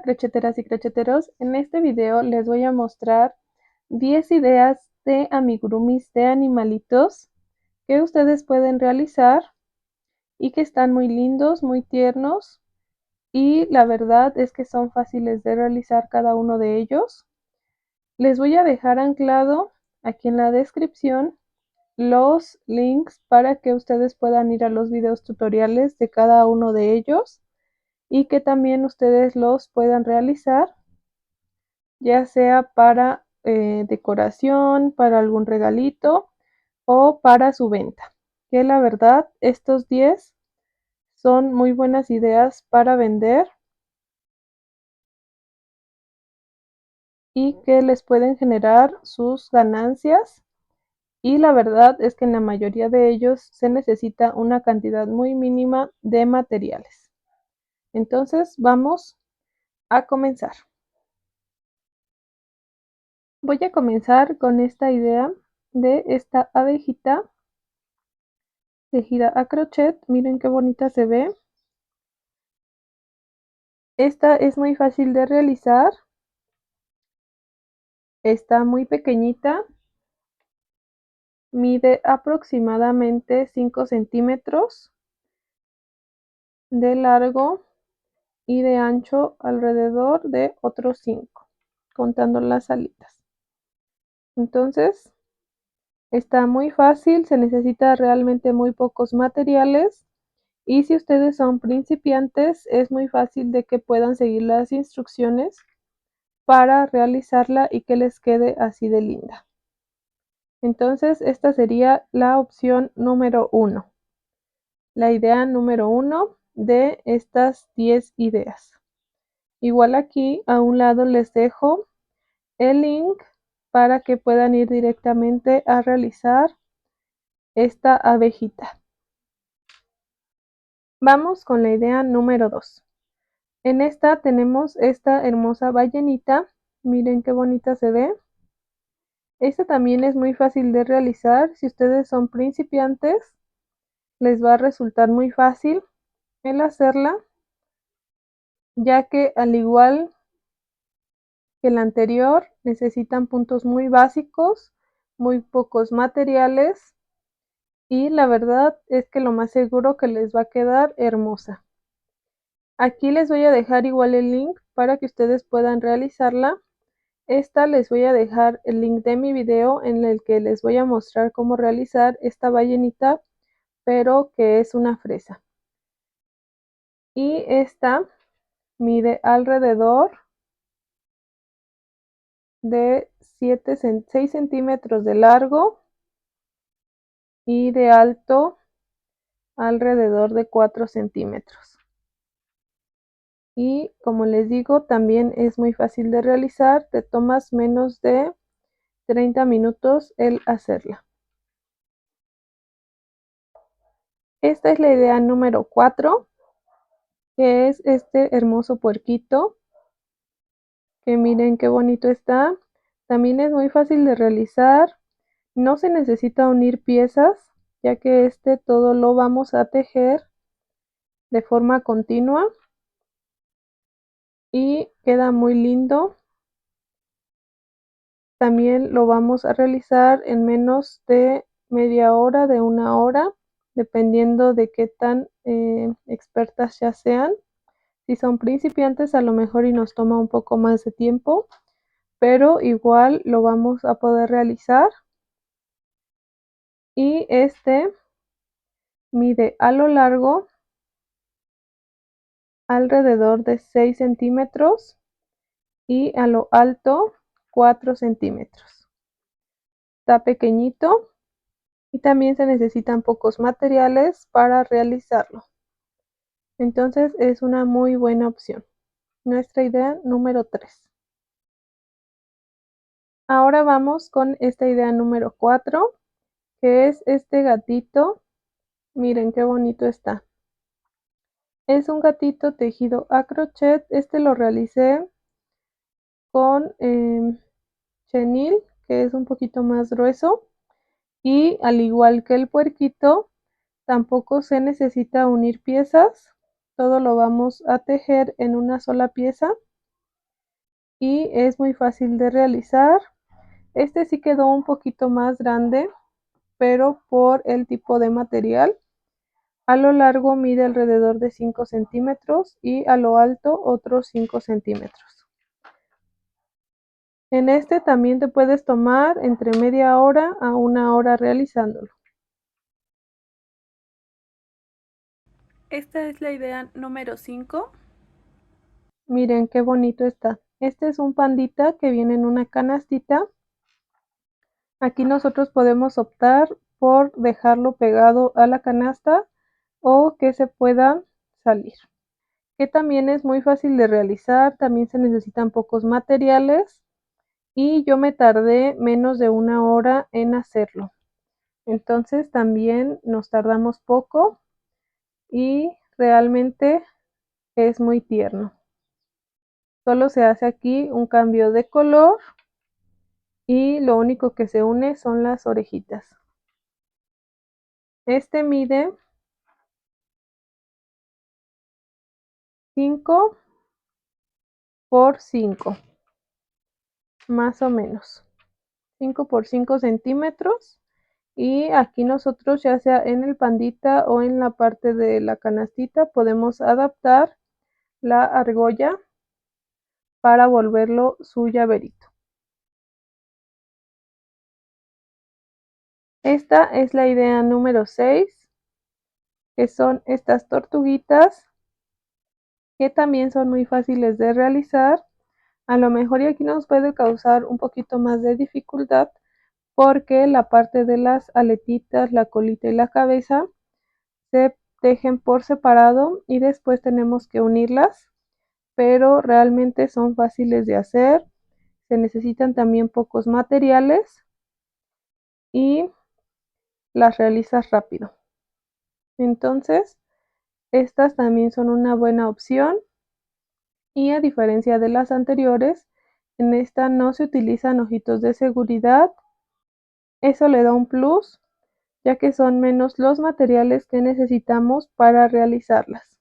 crocheteras y crocheteros, en este video les voy a mostrar 10 ideas de amigurumis de animalitos que ustedes pueden realizar y que están muy lindos, muy tiernos y la verdad es que son fáciles de realizar cada uno de ellos. Les voy a dejar anclado aquí en la descripción los links para que ustedes puedan ir a los videos tutoriales de cada uno de ellos y que también ustedes los puedan realizar, ya sea para decoración, para algún regalito o para su venta. Que la verdad, estos 10 son muy buenas ideas para vender y que les pueden generar sus ganancias. Y la verdad es que en la mayoría de ellos se necesita una cantidad muy mínima de materiales. Entonces vamos a comenzar. Voy a comenzar con esta idea de esta abejita tejida a crochet. Miren qué bonita se ve. Esta es muy fácil de realizar. Está muy pequeñita. Mide aproximadamente 5 centímetros de largo y de ancho alrededor de otros 5, contando las alitas. Entonces, está muy fácil, se necesita realmente muy pocos materiales y si ustedes son principiantes es muy fácil de que puedan seguir las instrucciones para realizarla y que les quede así de linda. Entonces esta sería la opción número 1, la idea número 1 de estas 10 ideas. Igual aquí a un lado les dejo el link para que puedan ir directamente a realizar esta abejita. Vamos con la idea número 2. En esta tenemos esta hermosa ballenita. Miren qué bonita se ve. Esta también es muy fácil de realizar. Si ustedes son principiantes, les va a resultar muy fácil el hacerla, ya que al igual que la anterior, necesitan puntos muy básicos, muy pocos materiales y la verdad es que lo más seguro que les va a quedar hermosa. Aquí les voy a dejar igual el link para que ustedes puedan realizarla. Esta les voy a dejar el link de mi video en el que les voy a mostrar cómo realizar esta ballenita, pero que es una fresa. Y esta mide alrededor de 6 centímetros de largo y de alto alrededor de 4 centímetros. Y como les digo, también es muy fácil de realizar, te tomas menos de 30 minutos el hacerla. Esta es la idea número 4, que es este hermoso puerquito, que miren qué bonito está. También es muy fácil de realizar, no se necesita unir piezas, ya que este todo lo vamos a tejer de forma continua y queda muy lindo. También lo vamos a realizar en menos de media hora, de una hora, dependiendo de qué tan expertas ya sean. Si son principiantes a lo mejor y nos toma un poco más de tiempo, pero igual lo vamos a poder realizar. Y este mide a lo largo alrededor de 6 centímetros y a lo alto 4 centímetros. Está pequeñito y también se necesitan pocos materiales para realizarlo. Entonces es una muy buena opción. Nuestra idea número 3. Ahora vamos con esta idea número 4, que es este gatito. Miren qué bonito está. Es un gatito tejido a crochet. Este lo realicé con chenil, que es un poquito más grueso. Y al igual que el puerquito, tampoco se necesita unir piezas. Todo lo vamos a tejer en una sola pieza. y es muy fácil de realizar. Este sí quedó un poquito más grande, pero por el tipo de material. A lo largo mide alrededor de 5 centímetros y a lo alto otros 5 centímetros. En este también te puedes tomar entre media hora a una hora realizándolo. Esta es la idea número 5. Miren qué bonito está. Este es un pandita que viene en una canastita. Aquí nosotros podemos optar por dejarlo pegado a la canasta o que se pueda salir. Que también es muy fácil de realizar, también se necesitan pocos materiales y yo me tardé menos de una hora en hacerlo. Entonces también nos tardamos poco y realmente es muy tierno. Solo se hace aquí un cambio de color y lo único que se une son las orejitas. Este mide 5 por 5, más o menos. 5 por 5 centímetros. Y aquí nosotros, ya sea en el pandita o en la parte de la canastita, podemos adaptar la argolla para volverlo su llaverito. Esta es la idea número 6, que son estas tortuguitas, que también son muy fáciles de realizar. A lo mejor y aquí nos puede causar un poquito más de dificultad porque la parte de las aletitas, la colita y la cabeza se tejen por separado y después tenemos que unirlas, pero realmente son fáciles de hacer. Se necesitan también pocos materiales y las realizas rápido. Entonces, estas también son una buena opción y a diferencia de las anteriores, en esta no se utilizan ojitos de seguridad. Eso le da un plus, ya que son menos los materiales que necesitamos para realizarlas.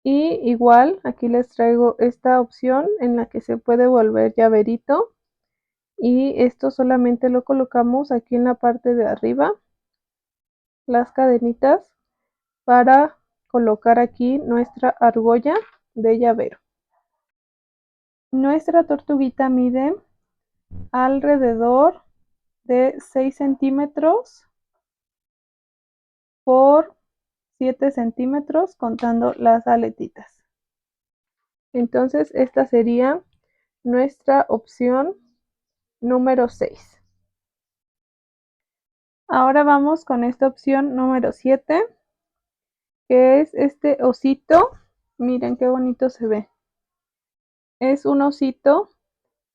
Y igual aquí les traigo esta opción en la que se puede volver llaverito, y esto solamente lo colocamos aquí en la parte de arriba, las cadenitas, para colocar aquí nuestra argolla de llavero. Nuestra tortuguita mide alrededor de 6 centímetros por 7 centímetros contando las aletitas. Entonces esta sería nuestra opción número 6. Ahora vamos con esta opción número 7, que es este osito. Miren qué bonito se ve. Es un osito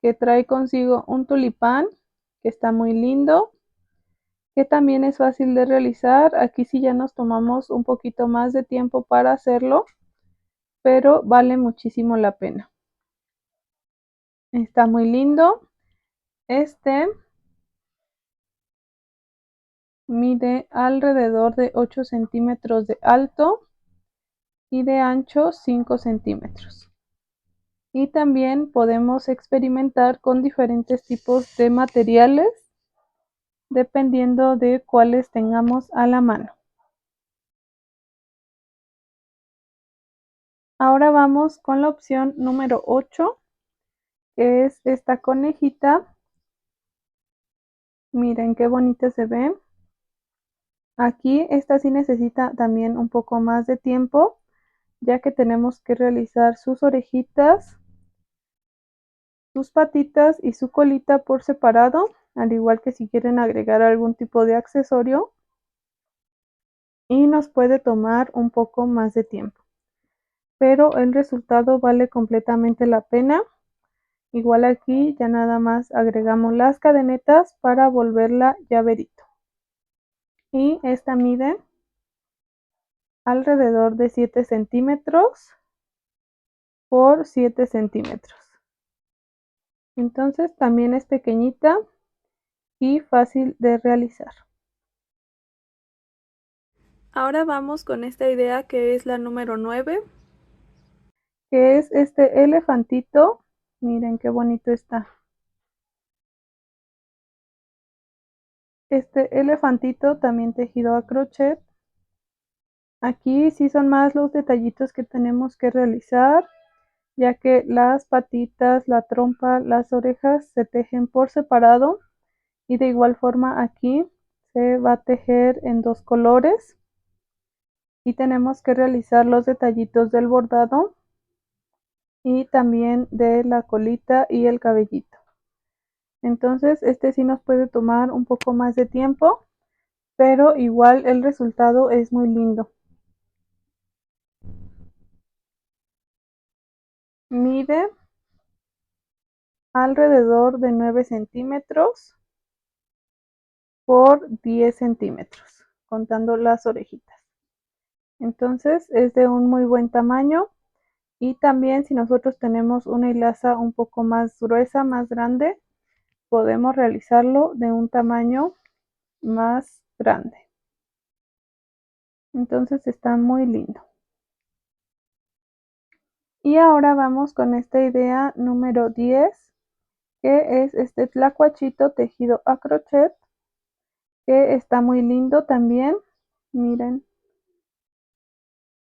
que trae consigo un tulipán, que está muy lindo, que también es fácil de realizar. Aquí sí ya nos tomamos un poquito más de tiempo para hacerlo, pero vale muchísimo la pena. Está muy lindo. Este mide alrededor de 8 centímetros de alto y de ancho 5 centímetros. Y también podemos experimentar con diferentes tipos de materiales dependiendo de cuáles tengamos a la mano. Ahora vamos con la opción número 8, que es esta conejita. Miren qué bonita se ve. Aquí esta sí necesita también un poco más de tiempo, ya que tenemos que realizar sus orejitas, sus patitas y su colita por separado, al igual que si quieren agregar algún tipo de accesorio, y nos puede tomar un poco más de tiempo, pero el resultado vale completamente la pena. Igual aquí ya nada más agregamos las cadenetas para volverla llaverito. Y esta mide alrededor de 7 centímetros por 7 centímetros. Entonces también es pequeñita y fácil de realizar. Ahora vamos con esta idea que es la número 9, que es este elefantito Miren qué bonito está. Este elefantito también tejido a crochet. Aquí sí son más los detallitos que tenemos que realizar, ya que las patitas, la trompa, las orejas se tejen por separado y de igual forma aquí se va a tejer en dos colores y tenemos que realizar los detallitos del bordado y también de la colita y el cabellito. Entonces este sí nos puede tomar un poco más de tiempo, pero igual el resultado es muy lindo. Mide alrededor de 9 centímetros por 10 centímetros, contando las orejitas. Entonces es de un muy buen tamaño y también si nosotros tenemos una hilaza un poco más gruesa, más grande, podemos realizarlo de un tamaño más grande. Entonces está muy lindo. Y ahora vamos con esta idea número 10, que es este tlacuachito tejido a crochet, que está muy lindo también. Miren,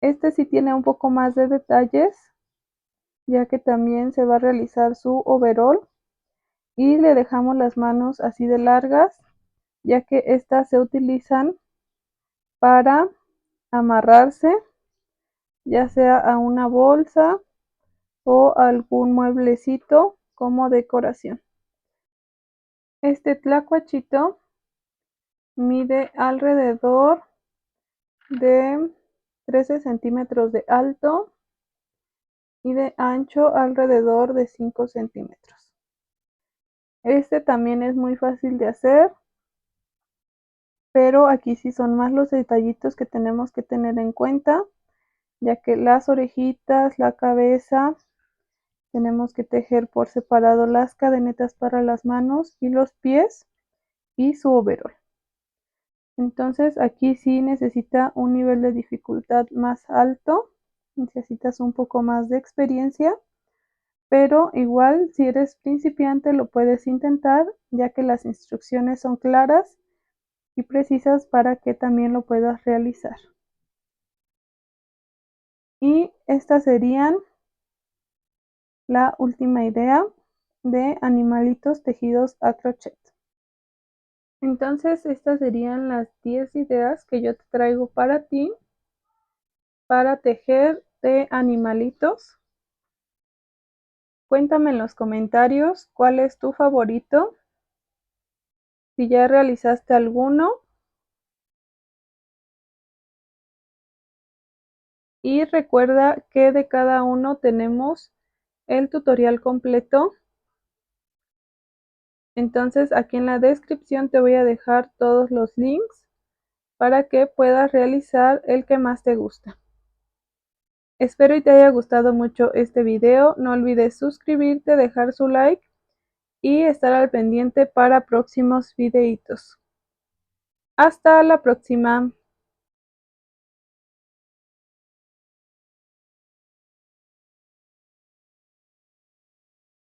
este sí tiene un poco más de detalles, ya que también se va a realizar su overol y le dejamos las manos así de largas, ya que estas se utilizan para amarrarse, ya sea a una bolsa o algún mueblecito como decoración. Este tlacuachito mide alrededor de 13 centímetros de alto y de ancho alrededor de 5 centímetros. Este también es muy fácil de hacer, pero aquí sí son más los detallitos que tenemos que tener en cuenta, ya que las orejitas, la cabeza, tenemos que tejer por separado las cadenetas para las manos y los pies y su overol. Entonces aquí sí necesita un nivel de dificultad más alto, necesitas un poco más de experiencia, pero igual si eres principiante lo puedes intentar, ya que las instrucciones son claras y precisas para que también lo puedas realizar. Y estas serían la última idea de animalitos tejidos a crochet. Entonces estas serían las 10 ideas que yo te traigo para ti para tejer de animalitos. Cuéntame en los comentarios cuál es tu favorito, si ya realizaste alguno. Y recuerda que de cada uno tenemos el tutorial completo. Entonces aquí en la descripción te voy a dejar todos los links para que puedas realizar el que más te gusta. Espero y te haya gustado mucho este video. No olvides suscribirte, dejar su like y estar al pendiente para próximos videitos. Hasta la próxima.